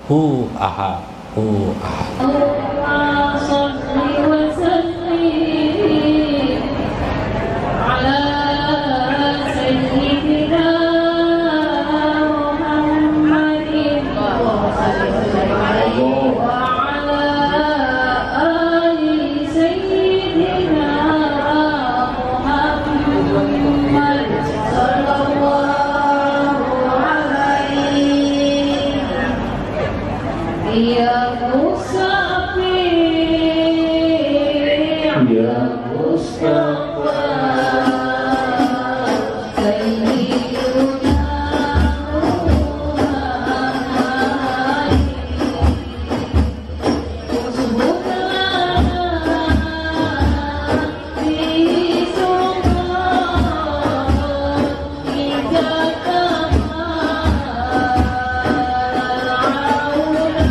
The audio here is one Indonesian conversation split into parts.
hu ahad, hu ahad. Allahumma shalli wa sallim ala sayyidina Muhammadin wa ala ali sayyidina Muhammad sallallahu alaihi. Ya Musafir, ya Mustafa, Sayyiduna Muhammad, usbutna fi sunnah indaka ma'auna.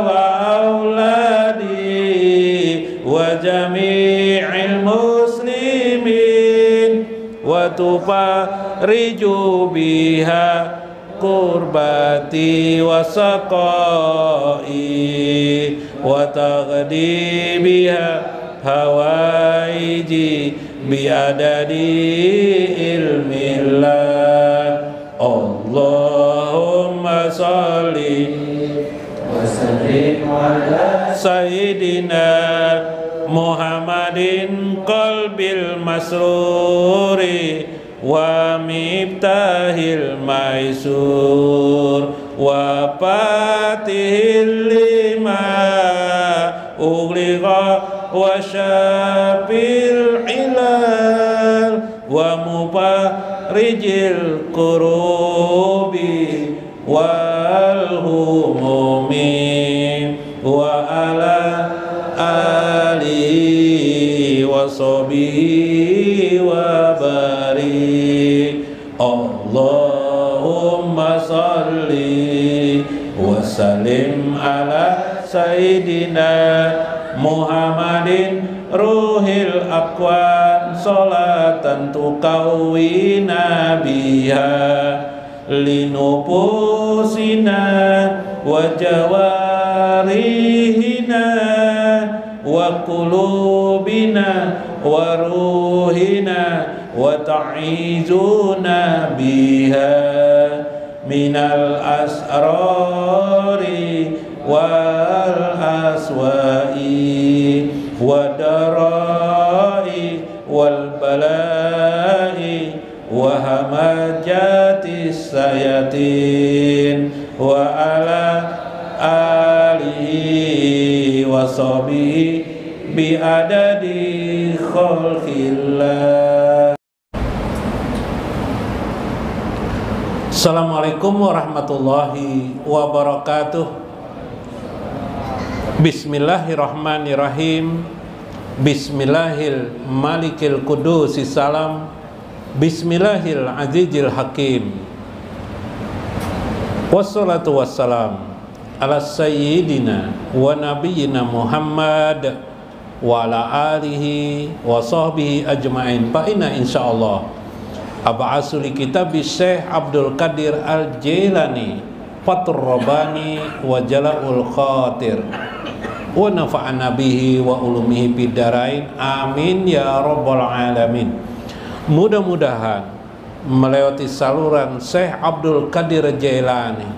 wa auladi wa jami'il muslimin wa tufariju biha kurbati wa saqai wa taghdi biha hawaiji biadadi ilmillah. Allahumma salli wa sallim ala sayyidina Muhammadin qalbil masruri wa miftahil maisur wa fatihil lima ughliqa wa syafil ilal wa mufarijil kurubi wal humumi wa ala alihi wa sahbihi wa barik. Allahumma salli wa sallim ala sayyidina Muhammadin ruhil aqwan salatan tukawwina biha linufusina wa jawarihina wa qulubina wa ruhina wa ta'izuna biha minal asrari wal aswa'i wa darai wal balai wa hamajatis sayatin wa ala alihi wa sahbihi bi adadi khalqillah. Assalamualaikum warahmatullahi wabarakatuh. Bismillahirrahmanirrahim. Bismillahil malikil qudusis salam. Bismillahil azizil hakim. Wassalatu wassalam ala sayyidina wa nabiyyina Muhammad wa ala alihi wa sahbihi ajma'in. Fa inna insyaallah ab'asu li kitabis Syekh Abdul Qadir Al-Jailani Fathur Rabbani wa Jala'ul Khatir wa nafa'ana bihi wa ulumihi bidarain amin ya rabbal alamin. Mudah-mudahan melewati saluran Syekh Abdul Qadir Jailani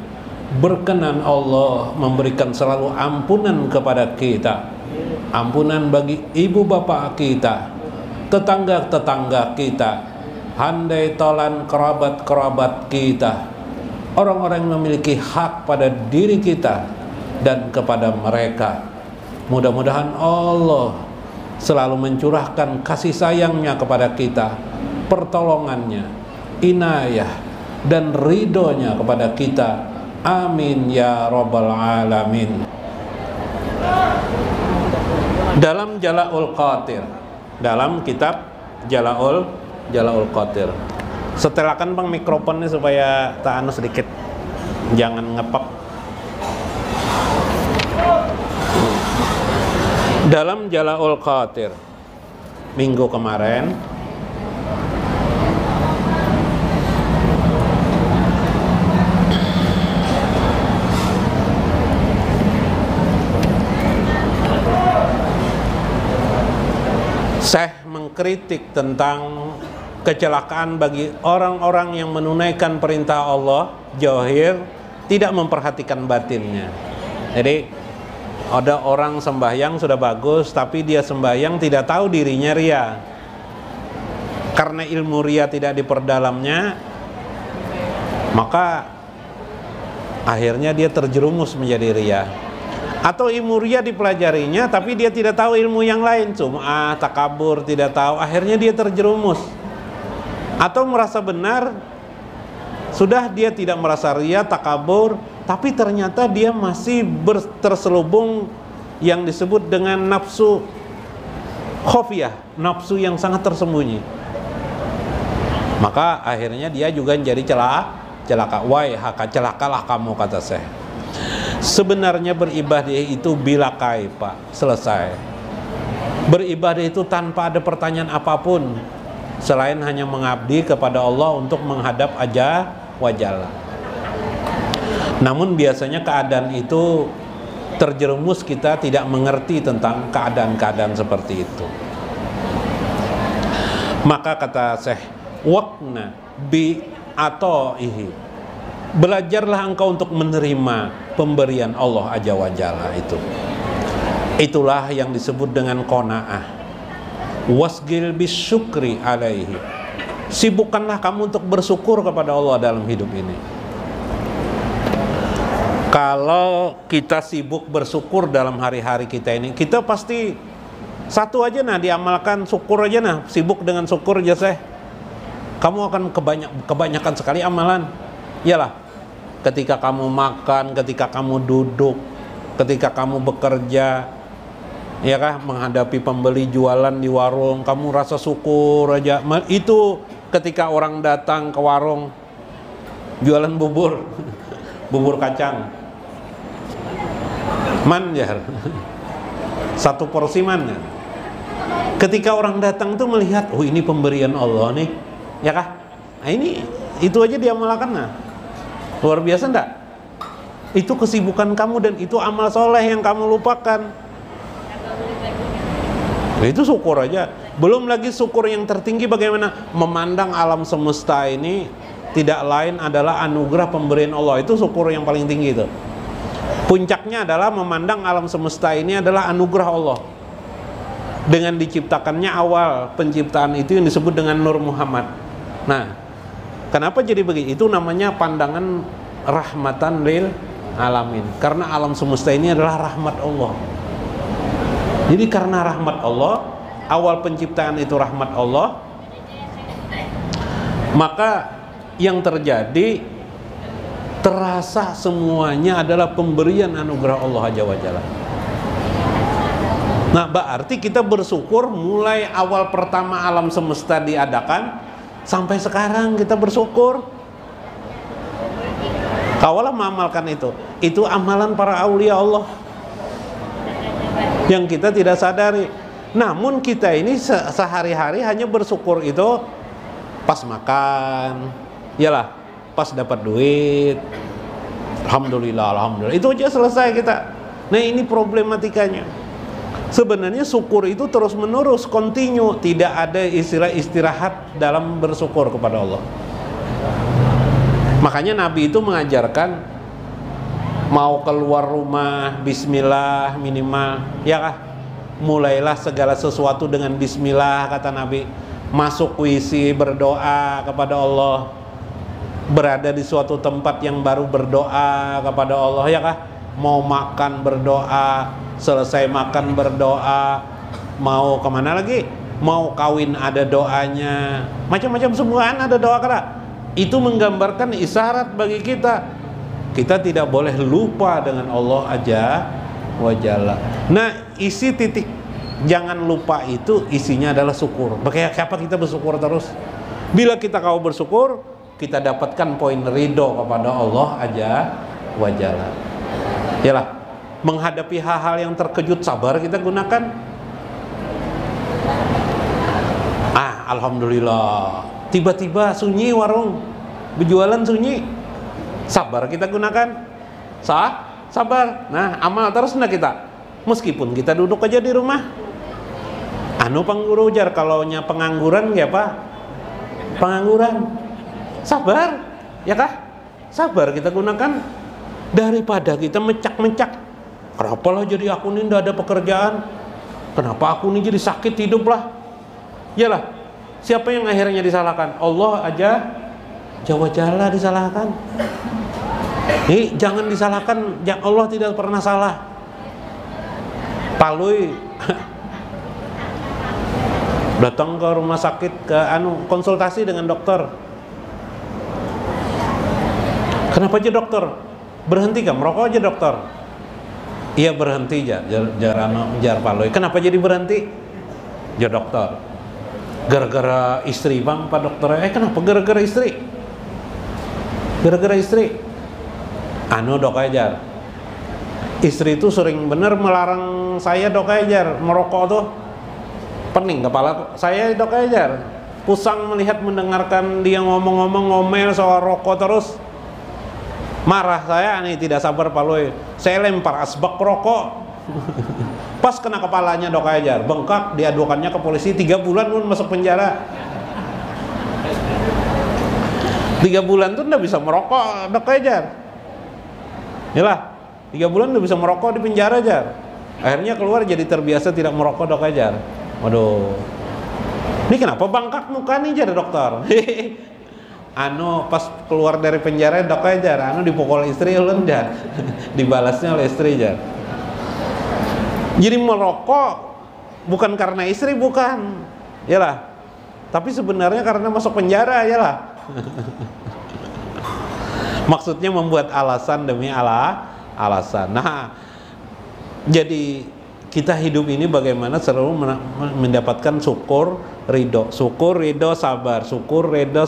berkenan Allah memberikan selalu ampunan kepada kita, ampunan bagi ibu bapak kita, tetangga-tetangga kita, handai tolan kerabat-kerabat kita, orang-orang yang memiliki hak pada diri kita dan kepada mereka. Mudah-mudahan Allah selalu mencurahkan kasih sayangnya kepada kita, pertolongannya, inayah dan ridhonya kepada kita. Amin ya rabbal alamin. Dalam Jala'ul Qatir, dalam kitab Jala'ul Qatir, setelahkan bang mikrofonnya supaya tak anu sedikit, jangan ngepap. Dalam Jala'ul Qatir minggu kemarin Syekh mengkritik tentang kecelakaan bagi orang-orang yang menunaikan perintah Allah zahir, tidak memperhatikan batinnya. Jadi ada orang sembahyang sudah bagus, tapi dia sembahyang tidak tahu dirinya ria. Karena ilmu ria tidak diperdalamnya, maka akhirnya dia terjerumus menjadi ria. Atau ilmu ria dipelajarinya, tapi dia tidak tahu ilmu yang lain, sum'ah, takabur, tidak tahu, akhirnya dia terjerumus. Atau merasa benar, sudah dia tidak merasa ria, takabur, tapi ternyata dia masih terselubung yang disebut dengan nafsu khofiyah, nafsu yang sangat tersembunyi. Maka akhirnya dia juga menjadi celaka. Wahai haka, celakalah kamu, kata Syekh. Sebenarnya beribadah itu bila kaifa, selesai. Beribadah itu tanpa ada pertanyaan apapun selain hanya mengabdi kepada Allah untuk menghadap aja wajalla. Namun biasanya keadaan itu terjerumus, kita tidak mengerti tentang keadaan-keadaan seperti itu. Maka kata Syekh, waqna bi ataihi, belajarlah engkau untuk menerima pemberian Allah Azza wa Jalla itu. Itulah yang disebut dengan qanaah. Wasgil bisyukri alaihi, sibukkanlah kamu untuk bersyukur kepada Allah dalam hidup ini. Kalau kita sibuk bersyukur dalam hari-hari kita ini, kita pasti satu aja nah diamalkan, syukur aja nah, sibuk dengan syukur aja Syekh, kamu akan kebanyakan sekali amalan. Iyalah, ketika kamu makan, ketika kamu duduk, ketika kamu bekerja, ya kah, menghadapi pembeli jualan di warung, kamu rasa syukur aja. Itu ketika orang datang ke warung jualan bubur bubur kacang manjar, satu porsi man. Ketika orang datang tuh melihat, oh ini pemberian Allah nih, ya kah? Nah ini, itu aja dia melakukan, nah luar biasa enggak? Itu kesibukan kamu dan itu amal soleh yang kamu lupakan. Nah, itu syukur aja. Belum lagi syukur yang tertinggi bagaimana memandang alam semesta ini tidak lain adalah anugerah pemberian Allah. Itu syukur yang paling tinggi itu. Puncaknya adalah memandang alam semesta ini adalah anugerah Allah. Dengan diciptakannya awal penciptaan itu yang disebut dengan Nur Muhammad. Nah, kenapa jadi begitu? Itu namanya pandangan rahmatan lil alamin. Karena alam semesta ini adalah rahmat Allah. Jadi karena rahmat Allah, awal penciptaan itu rahmat Allah, maka yang terjadi terasa semuanya adalah pemberian anugerah Allah Azza wa Jalla. Nah, berarti kita bersyukur mulai awal pertama alam semesta diadakan sampai sekarang kita bersyukur. Kawalah mengamalkan itu. Itu amalan para aulia Allah yang kita tidak sadari. Namun kita ini sehari-hari hanya bersyukur itu pas makan, iyalah, pas dapat duit, alhamdulillah, alhamdulillah. Itu aja selesai kita. Nah, ini problematikanya. Sebenarnya syukur itu terus menerus, kontinu, tidak ada istilah istirahat dalam bersyukur kepada Allah. Makanya Nabi itu mengajarkan mau keluar rumah bismillah minimal, ya kah? Mulailah segala sesuatu dengan bismillah, kata Nabi. Masuk WC berdoa kepada Allah. Berada di suatu tempat yang baru berdoa kepada Allah, ya kah? Mau makan berdoa, selesai makan berdoa, mau kemana lagi? Mau kawin ada doanya, macam-macam semuaan ada doa kata. Itu menggambarkan isyarat bagi kita. Kita tidak boleh lupa dengan Allah Azza wa Jalla. Nah, isi titik jangan lupa itu isinya adalah syukur. Bagaimana siapa kita bersyukur terus? Bila kita kau bersyukur, kita dapatkan poin ridho kepada Allah Azza wa Jalla. Yalah, menghadapi hal-hal yang terkejut sabar kita gunakan. Alhamdulillah, tiba-tiba sunyi warung, berjualan sunyi, sabar kita gunakan. Sabar. Nah, amal terus enggak kita? Meskipun kita duduk aja di rumah. Pangguru ujar kalau nya pengangguran ya Pak. Pengangguran. Sabar, ya kah? Sabar kita gunakan. Daripada kita mencak-mencak, kenapa lah jadi aku ini tidak ada pekerjaan, kenapa aku ini jadi sakit hidup lah. Yalah, siapa yang akhirnya disalahkan? Allah aja Jawa Jalla disalahkan. Jangan disalahkan, Allah tidak pernah salah. Palui datang ke rumah sakit, ke konsultasi dengan dokter. Kenapa aja dokter? Berhenti kan merokok aja dokter? Iya berhenti jar palui. Kenapa jadi berhenti? Ya dokter, gara-gara istri bang pak dokter. Kenapa gara-gara istri? Gara-gara istri. Dok aja. Istri itu sering bener melarang saya Dok Ejar merokok tuh. Pening kepala saya Dok Ejar. Pusang melihat mendengarkan dia ngomong-ngomong ngomel soal rokok terus. Marah saya nih, tidak sabar Pak Lui. Saya lempar asbak rokok. Pas kena kepalanya Dok Ejar, bengkak, diadukannya ke polisi, 3 bulan pun masuk penjara. 3 bulan tuh nggak bisa merokok Dok Ejar. Yalah, 3 bulan udah bisa merokok di penjara aja. Akhirnya keluar jadi terbiasa tidak merokok Dok Ejar. Waduh, ini kenapa bangkak muka nih jadi dokter? Pas keluar dari penjara Dok Ejar, dipukul istri lendat, dibalasnya oleh istri aja. Jadi merokok bukan karena istri, bukan, yalah. Tapi sebenarnya karena masuk penjara, yalah. Maksudnya membuat alasan demi alasan. Nah, jadi kita hidup ini bagaimana selalu mendapatkan syukur, ridho, sabar, syukur, ridho,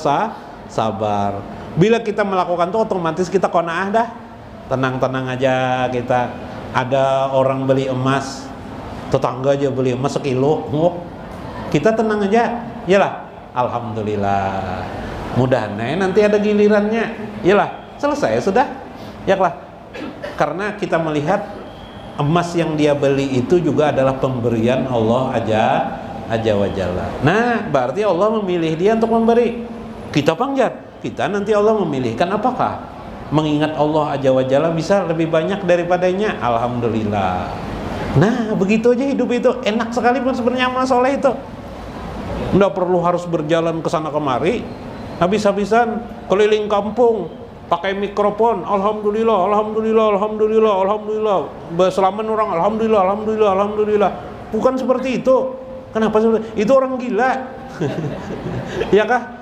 sabar. Bila kita melakukan itu otomatis kita qanaah dah. Tenang-tenang aja kita. Ada orang beli emas, tetangga aja beli emas 1 kilo, kita tenang aja, yalah. Alhamdulillah. Mudah-mudahan nanti ada gilirannya, yalah. Selesai sudah, yalah. Karena kita melihat emas yang dia beli itu juga adalah pemberian Allah Azza wa Jalla. Nah, berarti Allah memilih dia untuk memberi. Kita panjat, kita nanti Allah memilihkan apakah? Mengingat Allah Azza wa Jalla bisa lebih banyak daripadanya. Alhamdulillah. Nah, begitu aja hidup itu enak sekali pun sebenarnya amal soleh itu. Nggak perlu harus berjalan ke sana kemari, habis-habisan keliling kampung pakai mikrofon, alhamdulillah, alhamdulillah, alhamdulillah, alhamdulillah. Berselaman orang, alhamdulillah, alhamdulillah, alhamdulillah. Bukan seperti itu. Kenapa seperti itu? Itu orang gila. Ya kah?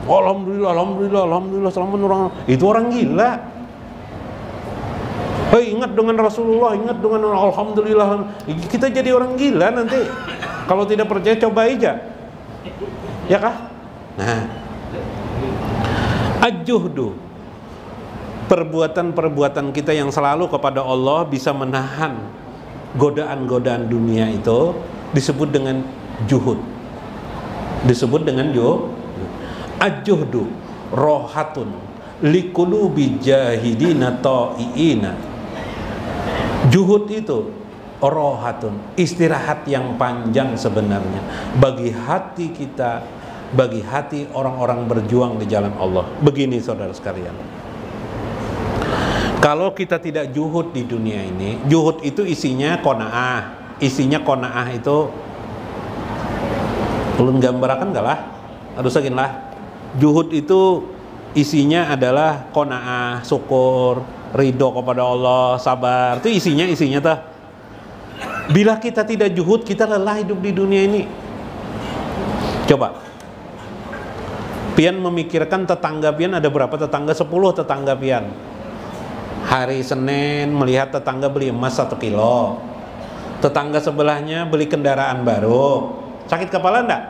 Alhamdulillah, alhamdulillah, alhamdulillah, selamat orang. Itu orang gila. Hei, ingat dengan Rasulullah, ingat dengan alhamdulillah. Kita jadi orang gila nanti. Kalau tidak percaya coba aja. Ya kah? Nah, ajuhdu, perbuatan-perbuatan kita yang selalu kepada Allah bisa menahan godaan-godaan dunia itu disebut dengan juhud. Disebut dengan ajuhdu rohatun likulubi jahidina ta'iina. Juhud itu rohatun, istirahat yang panjang sebenarnya bagi hati kita, bagi hati orang-orang berjuang di jalan Allah. Begini saudara sekalian, kalau kita tidak juhud di dunia ini, juhud itu isinya qanaah. Isinya qanaah itu ulun gambarakan gak lah? Aduh sakin lah. Juhud itu isinya adalah qanaah, syukur, ridho kepada Allah, sabar. Itu isinya tuh. Bila kita tidak juhud, kita lelah hidup di dunia ini. Coba pian memikirkan tetangga pian ada berapa tetangga? 10 tetangga pian. Hari Senin melihat tetangga beli emas 1 kilo. Tetangga sebelahnya beli kendaraan baru. Sakit kepala enggak?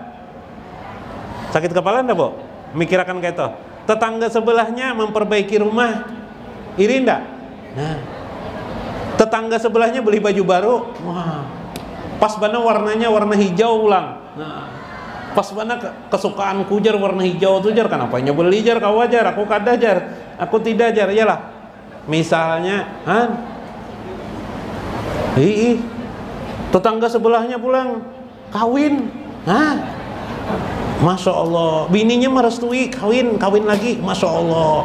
Sakit kepala enggak, Bu? Mikirkan kayak itu. Tetangga sebelahnya memperbaiki rumah, iri enggak? Nah, tetangga sebelahnya beli baju baru, wah, pas mana warnanya warna hijau ulang. Nah, pas mana kesukaanku jar warna hijau tuh jar, kenapanya beli jar, kau ajar, aku kada jar, aku tidak jar, iyalah. Misalnya, tetangga sebelahnya pulang kawin, Masya Allah, bininya merestui kawin lagi, Masya Allah.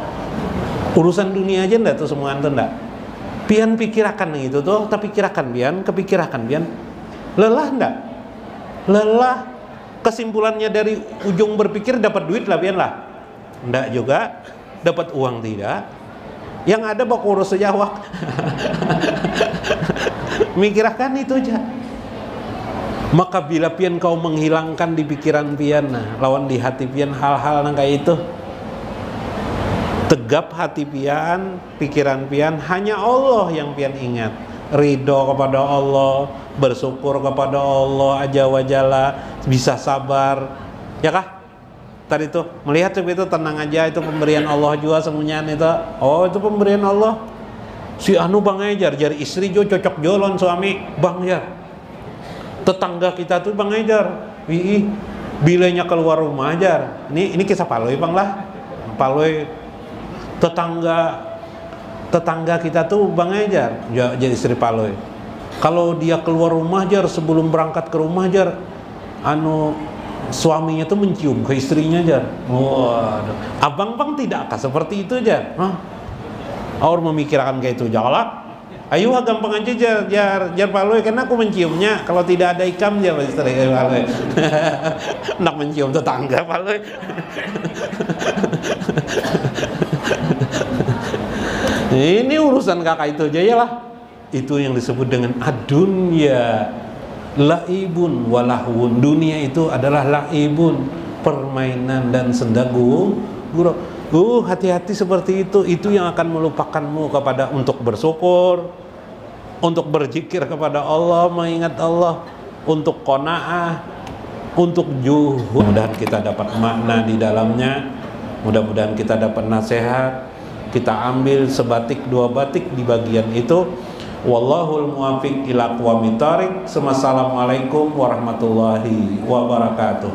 Urusan dunia aja enggak tuh semua antum enggak? Pian pikirakan gitu tuh, tapi kepikirakan pian. Lelah enggak? Lelah. Kesimpulannya dari ujung berpikir dapat duit lah pian lah. Enggak juga, dapat uang tidak. Yang ada bak urus sejawak. Mikirkan itu aja. Maka bila pian kau menghilangkan di pikiran pian, nah, lawan di hati pian hal-hal yang kayak itu, tegap hati pian, pikiran pian, hanya Allah yang pian ingat. Ridho kepada Allah, bersyukur kepada Allah Azza wa Jalla, bisa sabar, ya kah? Tadi tuh melihat itu tenang aja, itu pemberian Allah juga semuanya itu. Oh, itu pemberian Allah. Si anu Bang Ejar, jari istri jo cocok jolon suami Bang ya. Tetangga kita tuh Bang Ejar, bilanya keluar rumah aja. Ini kisah Paloi Bang lah. Paloi tetangga kita tuh Bang Ejar, jadi istri Paloi. Kalau dia keluar rumah jar, sebelum berangkat ke rumah jar, suaminya tuh mencium ke istrinya jar. Waduh, abang tidakkah seperti itu jar? Orang memikirkan kayak itu jalan. Ayo gampang aja jar Paloi, karena aku menciumnya. Kalau tidak ada ikam jar istri Paloi. Nak mencium tetangga Paloi. Ini urusan kakak itu aja ya lah. Itu yang disebut dengan adunya laibun walahun. Dunia itu adalah laibun, permainan dan senda gurau. Hati-hati seperti itu. Itu yang akan melupakanmu kepada untuk bersyukur, untuk berzikir kepada Allah, mengingat Allah, untuk qanaah, untuk juhud. Mudah-mudahan kita dapat makna di dalamnya. Mudah-mudahan kita dapat nasihat. Kita ambil sebatik dua batik di bagian itu. Wallahul muwaffiq ila aqwamit thariq. Assalamualaikum warahmatullahi wabarakatuh.